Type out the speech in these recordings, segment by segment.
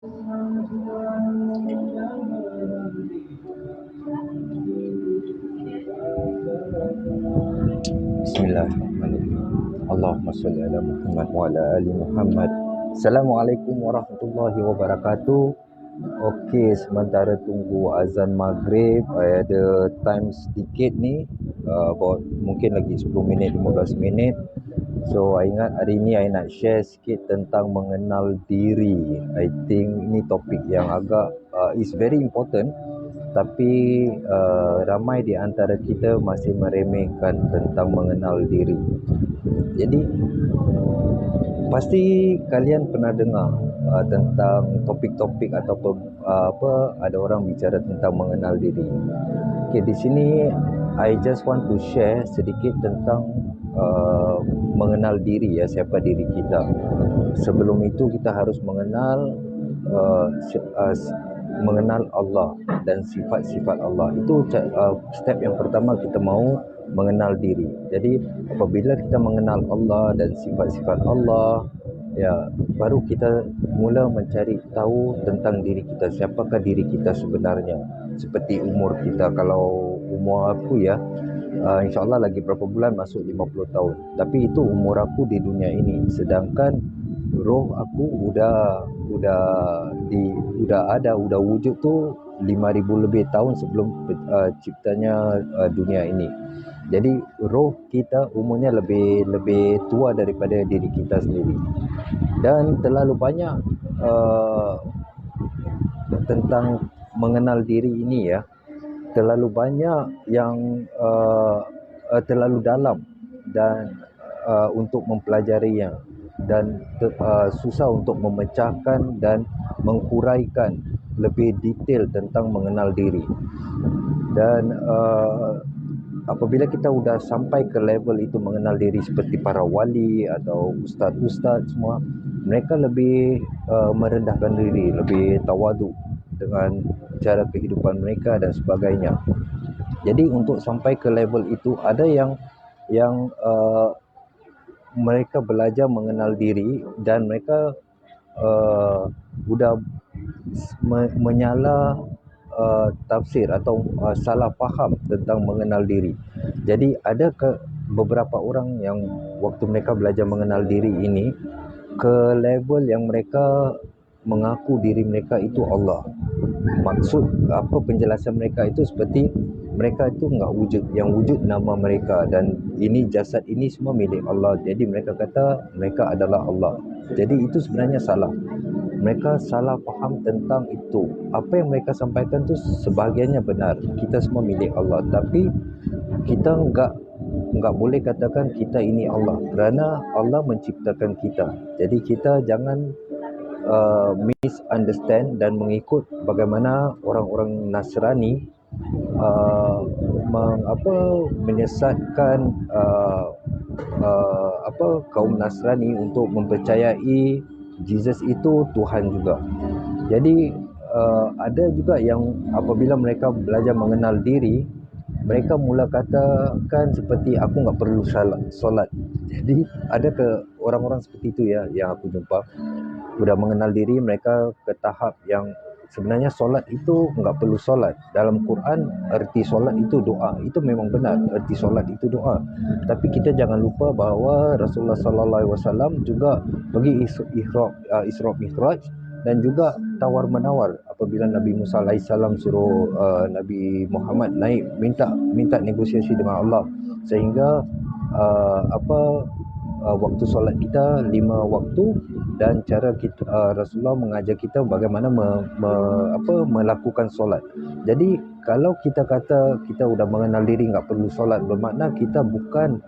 Bismillahirrahmanirrahim. Allahumma salli ala Muhammad wa ala ali Muhammad. Assalamualaikum warahmatullahi wabarakatuh. Okey, sementara tunggu azan maghrib, ada time sedikit ni, about mungkin lagi 10 minit, 15 minit. So, I ingat hari ni I nak share sikit tentang mengenal diri. I think ni topik yang agak is very important, tapi ramai di antara kita masih meremehkan tentang mengenal diri. Jadi pasti kalian pernah dengar tentang topik-topik atau ada orang bicara tentang mengenal diri. Okay, di sini I just want to share sedikit tentang mengenal diri, ya, siapa diri kita. Sebelum itu kita harus mengenal mengenal Allah dan sifat-sifat Allah. Itu step yang pertama, kita mahu mengenal diri. Jadi apabila kita mengenal Allah dan sifat-sifat Allah, ya, baru kita mula mencari tahu tentang diri kita, siapakah diri kita sebenarnya. Seperti umur kita, kalau umur aku, ya, insyaAllah lagi berapa bulan masuk 50 tahun, tapi itu umur aku di dunia ini. Sedangkan roh aku udah wujud tu 5,000 lebih tahun sebelum ciptanya dunia ini. Jadi roh kita umurnya lebih tua daripada diri kita sendiri. Dan terlalu banyak tentang mengenal diri ini, ya, terlalu banyak yang terlalu dalam dan untuk mempelajarinya, dan susah untuk memecahkan dan menghuraikan lebih detail tentang mengenal diri. Dan apabila kita sudah sampai ke level itu, mengenal diri, seperti para wali atau ustaz-ustaz semua, mereka lebih merendahkan diri, lebih tawadu dengan cara kehidupan mereka dan sebagainya. Jadi untuk sampai ke level itu, ada yang mereka belajar mengenal diri dan mereka sudah menyalah tafsir atau salah faham tentang mengenal diri. Jadi ada beberapa orang yang waktu mereka belajar mengenal diri ini, ke level yang mereka mengaku diri mereka itu Allah. Maksud apa penjelasan mereka itu, seperti mereka itu enggak wujud, yang wujud nama mereka, dan ini jasad ini semua milik Allah. Jadi mereka kata mereka adalah Allah. Jadi itu sebenarnya salah. Mereka salah faham tentang itu. Apa yang mereka sampaikan tu sebahagiannya benar, kita semua milik Allah, tapi kita enggak boleh katakan kita ini Allah, kerana Allah menciptakan kita. Jadi kita jangan misunderstand dan mengikut bagaimana orang-orang Nasrani menyesatkan kaum Nasrani untuk mempercayai Jesus itu Tuhan juga. Jadi ada juga yang apabila mereka belajar mengenal diri, mereka mula katakan seperti aku enggak perlu solat. Jadi ada orang-orang seperti itu, ya, yang aku jumpa. Sudah mengenal diri, mereka ke tahap yang sebenarnya solat itu enggak perlu solat. Dalam Quran, erti solat itu doa. Itu memang benar, erti solat itu doa. Tapi kita jangan lupa bahawa Rasulullah sallallahu alaihi wasallam juga pergi Isra Mi'raj, dan juga tawar-menawar apabila Nabi Musa alaihissalam suruh Nabi Muhammad naik minta negosiasi dengan Allah, sehingga waktu solat kita 5 waktu, dan cara kita Rasulullah mengajar kita bagaimana melakukan solat. Jadi kalau kita kata kita sudah mengenal diri enggak perlu solat, bermakna kita bukan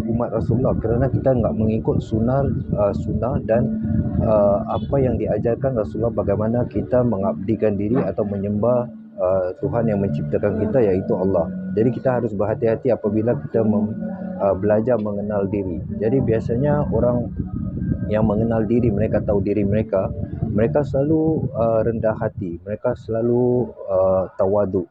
umat Rasulullah, kerana kita enggak mengikut sunnah dan apa yang diajarkan Rasulullah, bagaimana kita mengabdikan diri atau menyembah Tuhan yang menciptakan kita, iaitu Allah. Jadi kita harus berhati-hati apabila kita belajar mengenal diri. Jadi biasanya orang yang mengenal diri, mereka tahu diri mereka, mereka selalu rendah hati, mereka selalu tawadu,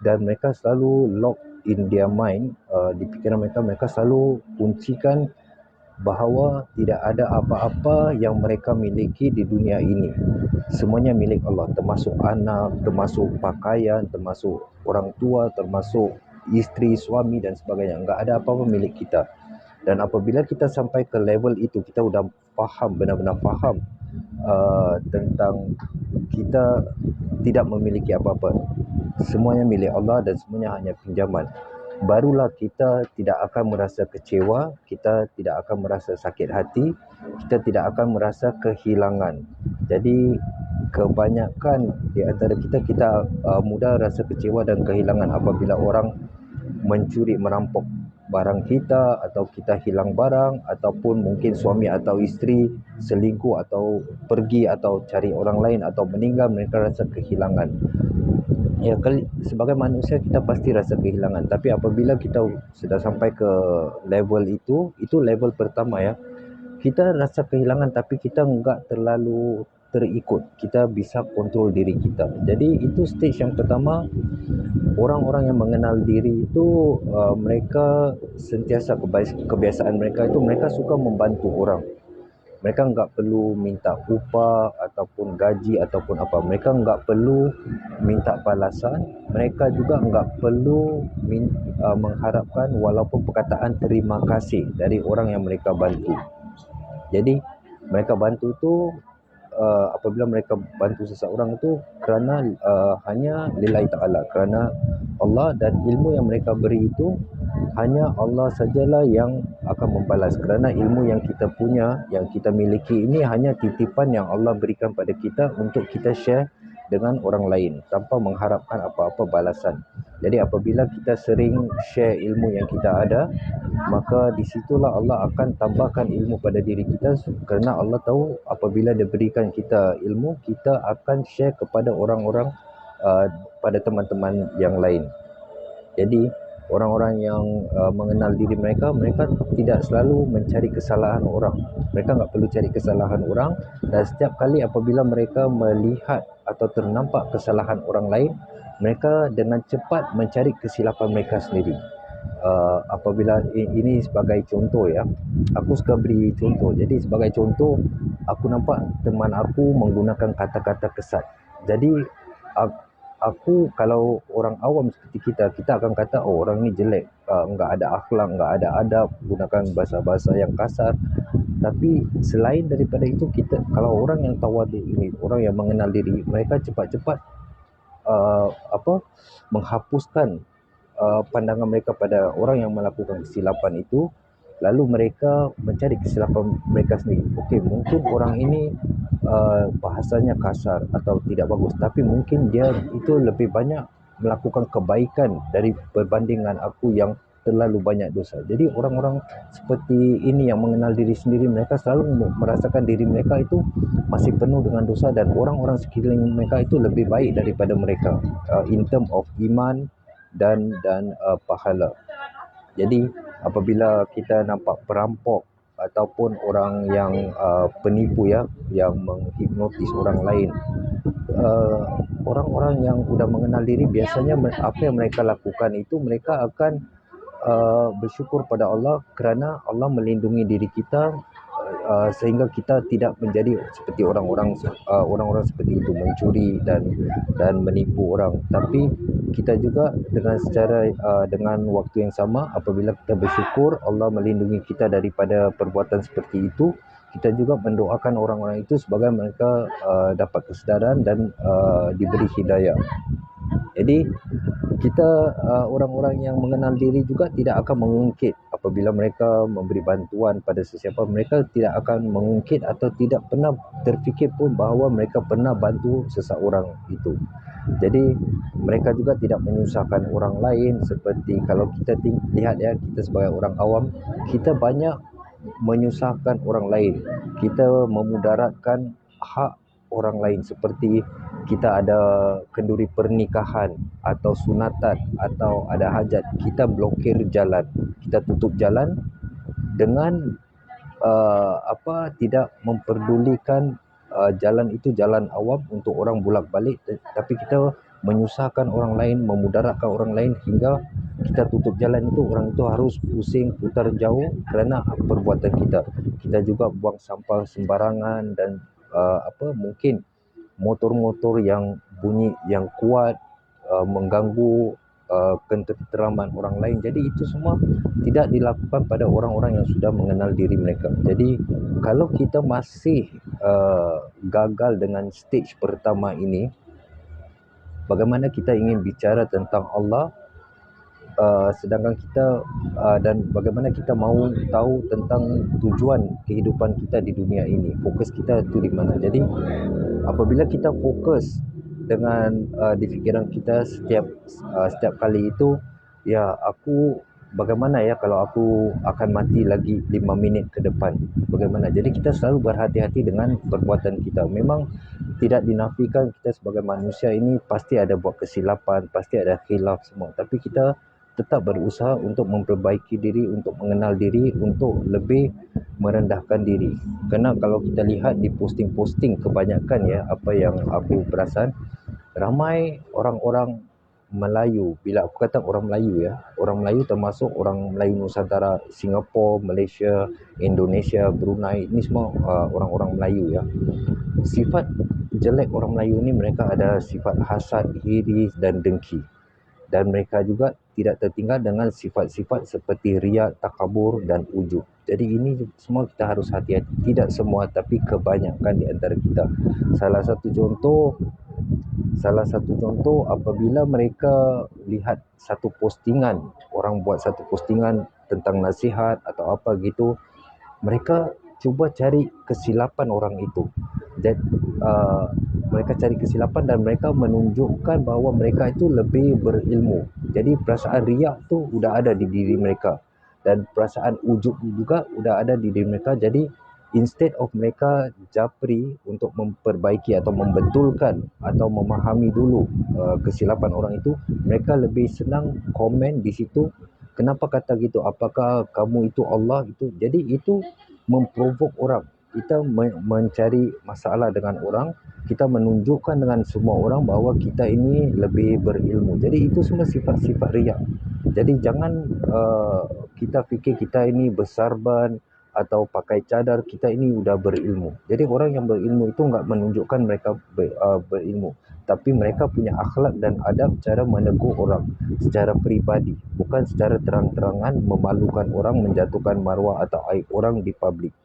dan mereka selalu lock in their mind, di fikiran mereka selalu kuncikan bahawa tidak ada apa-apa yang mereka miliki di dunia ini. Semuanya milik Allah, termasuk anak, termasuk pakaian, termasuk orang tua, termasuk isteri, suami dan sebagainya. Enggak ada apa-apa milik kita. Dan apabila kita sampai ke level itu, kita sudah faham, benar-benar faham tentang kita tidak memiliki apa-apa. Semuanya milik Allah dan semuanya hanya pinjaman. Barulah kita tidak akan merasa kecewa, kita tidak akan merasa sakit hati, kita tidak akan merasa kehilangan. Jadi kebanyakan di antara kita mudah rasa kecewa dan kehilangan apabila orang mencuri, merampok barang kita, atau kita hilang barang, ataupun mungkin suami atau isteri selingkuh atau pergi atau cari orang lain atau meninggal, mereka rasa kehilangan. Ya, sebagai manusia kita pasti rasa kehilangan, tapi apabila kita sudah sampai ke level itu level pertama ya. Kita rasa kehilangan tapi kita enggak terlalu terikut. Kita bisa kontrol diri kita. Jadi itu stage yang pertama. Orang-orang yang mengenal diri itu mereka sentiasa kebiasaan mereka itu mereka suka membantu orang. Mereka enggak perlu minta upah ataupun gaji ataupun apa. Mereka enggak perlu minta balasan. Mereka juga enggak perlu mengharapkan walaupun perkataan terima kasih dari orang yang mereka bantu. Jadi mereka bantu tu apabila mereka bantu seseorang itu kerana hanya lillahi ta'ala, kerana Allah, dan ilmu yang mereka beri itu hanya Allah sajalah yang akan membalas, kerana ilmu yang kita punya, yang kita miliki ini hanya titipan yang Allah berikan pada kita untuk kita share dengan orang lain tanpa mengharapkan apa-apa balasan. Jadi apabila kita sering share ilmu yang kita ada, maka di situlah Allah akan tambahkan ilmu pada diri kita, kerana Allah tahu apabila dia berikan kita ilmu, kita akan share kepada orang-orang, pada teman-teman yang lain. Jadi orang-orang yang mengenal diri mereka, mereka tidak selalu mencari kesalahan orang. Mereka enggak perlu cari kesalahan orang, dan setiap kali apabila mereka melihat atau ternampak kesalahan orang lain, mereka dengan cepat mencari kesilapan mereka sendiri. Apabila ini sebagai contoh ya, aku suka beri contoh. Jadi sebagai contoh, aku nampak teman aku menggunakan kata-kata kesat. Jadi aku kalau orang awam seperti kita akan kata, oh orang ni jelek, enggak ada akhlak, enggak ada adab, gunakan bahasa-bahasa yang kasar. Tapi selain daripada itu, kita kalau orang yang tawadu ini, orang yang mengenal diri, mereka cepat-cepat menghapuskan pandangan mereka pada orang yang melakukan kesilapan itu, lalu mereka mencari kesilapan mereka sendiri. Okey, mungkin orang ini bahasanya kasar atau tidak bagus, tapi mungkin dia itu lebih banyak melakukan kebaikan dari berbandingan aku yang terlalu banyak dosa. Jadi orang-orang seperti ini yang mengenal diri sendiri, mereka selalu merasakan diri mereka itu masih penuh dengan dosa, dan orang-orang sekeliling mereka itu lebih baik daripada mereka in term of iman dan pahala. Jadi apabila kita nampak perampok ataupun orang yang penipu ya, yang menghipnotis orang lain, orang-orang yang sudah mengenal diri, biasanya apa yang mereka lakukan itu, mereka akan bersyukur pada Allah kerana Allah melindungi diri kita, sehingga kita tidak menjadi seperti orang-orang seperti itu, mencuri dan menipu orang. Tapi kita juga dengan waktu yang sama, apabila kita bersyukur Allah melindungi kita daripada perbuatan seperti itu, kita juga mendoakan orang-orang itu sebagai mereka dapat kesedaran dan diberi hidayah. Jadi kita orang-orang yang mengenal diri juga tidak akan mengungkit apabila mereka memberi bantuan pada sesiapa. Mereka tidak akan mengungkit atau tidak pernah terfikir pun bahawa mereka pernah bantu seseorang itu. Jadi mereka juga tidak menyusahkan orang lain. Seperti kalau kita lihat ya, kita sebagai orang awam, kita banyak menyusahkan orang lain. Kita memudaratkan hak orang lain, seperti kita ada kenduri pernikahan atau sunatan atau ada hajat, kita blokir jalan, kita tutup jalan dengan tidak memperdulikan jalan itu jalan awam untuk orang bolak-balik, tapi kita menyusahkan orang lain, memudaratkan orang lain hingga kita tutup jalan itu, orang itu harus pusing putar jauh kerana perbuatan kita. Kita juga buang sampah sembarangan dan mungkin motor-motor yang bunyi yang kuat, mengganggu ketenteraman orang lain. Jadi itu semua tidak dilakukan pada orang-orang yang sudah mengenal diri mereka. Jadi kalau kita masih gagal dengan stage pertama ini, bagaimana kita ingin bicara tentang Allah, sedangkan kita dan bagaimana kita mahu tahu tentang tujuan kehidupan kita di dunia ini, fokus kita itu di mana. Jadi apabila kita fokus dengan di fikiran kita setiap kali itu, ya aku bagaimana ya kalau aku akan mati lagi 5 minit ke depan, bagaimana. Jadi kita selalu berhati-hati dengan perbuatan kita. Memang tidak dinafikan kita sebagai manusia ini pasti ada buat kesilapan, pasti ada khilaf semua, tapi kita tetap berusaha untuk memperbaiki diri, untuk mengenal diri, untuk lebih merendahkan diri. Kerana kalau kita lihat di posting-posting kebanyakan ya, apa yang aku perasan, ramai orang-orang Melayu, bila aku kata orang Melayu ya, orang Melayu termasuk orang Melayu Nusantara, Singapura, Malaysia, Indonesia, Brunei, ini semua orang-orang Melayu ya. Sifat jelek orang Melayu ni, mereka ada sifat hasad, iri dan dengki. Dan mereka juga tidak tertinggal dengan sifat-sifat seperti riak, takabur dan ujub. Jadi ini semua kita harus hati-hati. Tidak semua, tapi kebanyakan di antara kita. Salah satu contoh apabila mereka lihat satu postingan, orang buat satu postingan tentang nasihat atau apa gitu, mereka cuba cari kesilapan orang itu. Dan mereka cari kesilapan dan mereka menunjukkan bahawa mereka itu lebih berilmu. Jadi perasaan riak tu sudah ada di diri mereka, dan perasaan ujub juga sudah ada di diri mereka. Jadi instead of mereka japri untuk memperbaiki atau membetulkan atau memahami dulu kesilapan orang itu, mereka lebih senang komen di situ, kenapa kata gitu, apakah kamu itu Allah itu. Jadi itu memprovok orang. Kita mencari masalah dengan orang, kita menunjukkan dengan semua orang bahawa kita ini lebih berilmu. Jadi itu semua sifat-sifat riak. Jadi jangan kita fikir kita ini bersarban atau pakai cadar, kita ini sudah berilmu. Jadi orang yang berilmu itu enggak menunjukkan mereka berilmu, tapi mereka punya akhlak dan adab cara menegur orang secara peribadi, bukan secara terang-terangan memalukan orang, menjatuhkan maruah atau aib orang di publik.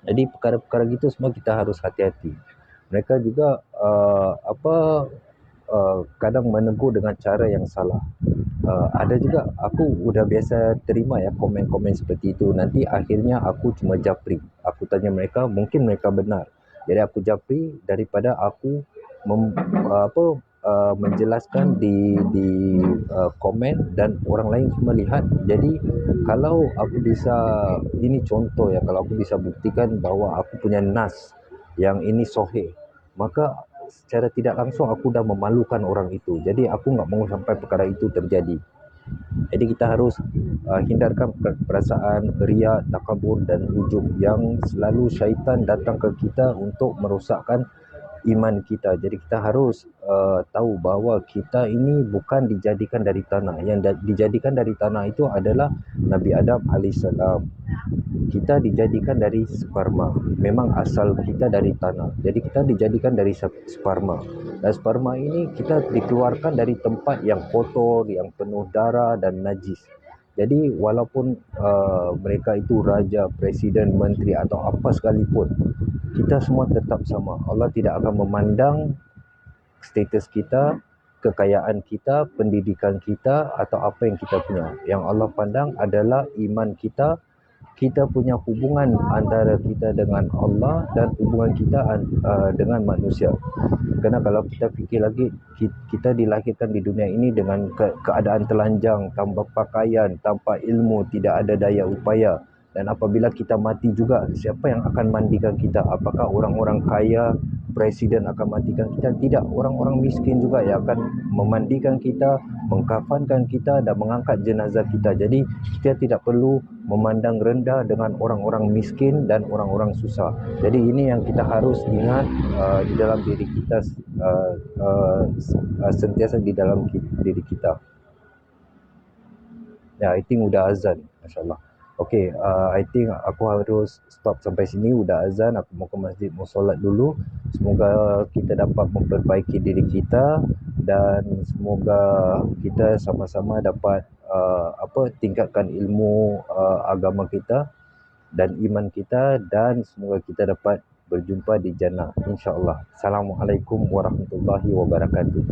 Jadi perkara-perkara gitu semua kita harus hati-hati. Mereka juga kadang menegur dengan cara yang salah. Ada juga aku udah biasa terima ya komen-komen seperti itu. Nanti akhirnya aku cuma japri. Aku tanya mereka, mungkin mereka benar. Jadi aku japri daripada aku menjelaskan di komen dan orang lain cuma lihat. Jadi kalau aku bisa, ini contoh ya, kalau aku bisa buktikan bahawa aku punya nas yang ini sahih, maka secara tidak langsung aku dah memalukan orang itu. Jadi aku enggak mahu sampai perkara itu terjadi. Jadi kita harus hindarkan perasaan riak, takabur dan ujub yang selalu syaitan datang ke kita untuk merosakkan iman kita. Jadi kita harus tahu bahawa kita ini bukan dijadikan dari tanah. Yang dijadikan dari tanah itu adalah Nabi Adam alaihissalam. Kita dijadikan dari sperma. Memang asal kita dari tanah. Jadi kita dijadikan dari sperma. Dan sperma ini kita dikeluarkan dari tempat yang kotor, yang penuh darah dan najis. Jadi walaupun mereka itu raja, presiden, menteri atau apa sekalipun, kita semua tetap sama. Allah tidak akan memandang status kita, kekayaan kita, pendidikan kita atau apa yang kita punya. Yang Allah pandang adalah iman kita, kita punya hubungan antara kita dengan Allah dan hubungan kita dengan manusia. Kerana kalau kita fikir lagi, kita dilahirkan di dunia ini dengan keadaan telanjang, tanpa pakaian, tanpa ilmu, tidak ada daya upaya. Dan apabila kita mati juga, siapa yang akan mandikan kita? Apakah orang-orang kaya, presiden akan mandikan kita? Tidak, orang-orang miskin juga yang akan memandikan kita, mengkafankan kita dan mengangkat jenazah kita. Jadi kita tidak perlu memandang rendah dengan orang-orang miskin dan orang-orang susah. Jadi ini yang kita harus ingat di dalam diri kita, sentiasa di dalam diri kita. Ya, I think udah azan, masya-Allah. Okay, I think aku harus stop sampai sini. Udah azan, aku mau ke masjid, mau solat dulu. Semoga kita dapat memperbaiki diri kita dan semoga kita sama-sama dapat tingkatkan ilmu agama kita dan iman kita dan semoga kita dapat berjumpa di jannah insya-Allah. Assalamualaikum warahmatullahi wabarakatuh.